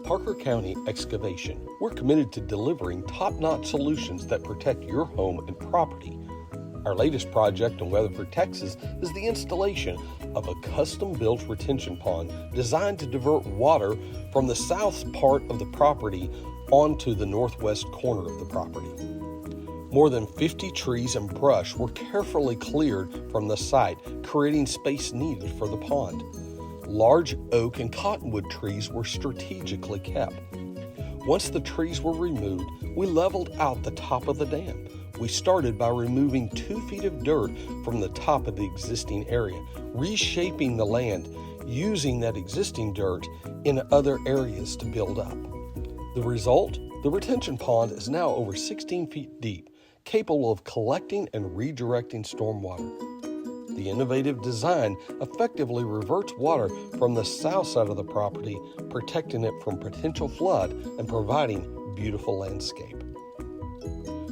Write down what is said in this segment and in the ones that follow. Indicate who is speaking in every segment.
Speaker 1: Parker County Excavation, we're committed to delivering top-notch solutions that protect your home and property. Our latest project in Weatherford, Texas is the installation of a custom-built retention pond designed to divert water from the south part of the property onto the northwest corner of the property. More than 50 trees and brush were carefully cleared from the site, creating space needed for the pond. Large oak and cottonwood trees were strategically kept. Once the trees were removed, we leveled out the top of the dam. We started by removing 2 feet of dirt from the top of the existing area, reshaping the land, using that existing dirt in other areas to build up. The result? The retention pond is now over 16 feet deep, capable of collecting and redirecting stormwater. The innovative design effectively reverts water from the south side of the property, protecting it from potential flood and providing beautiful landscape.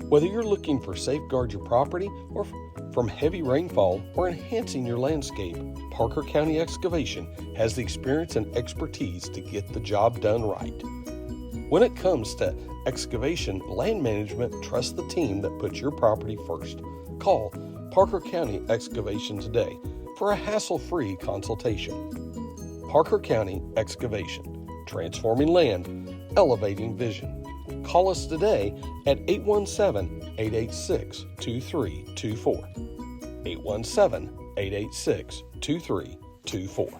Speaker 1: Whether you're looking to safeguard your property or from heavy rainfall or enhancing your landscape, Parker County Excavation has the experience and expertise to get the job done right. When it comes to excavation, land management, trust the team that puts your property first. Call Parker County Excavation today for a hassle-free consultation. Parker County Excavation, transforming land, elevating vision. Call us today at 817-886-2324. 817-886-2324.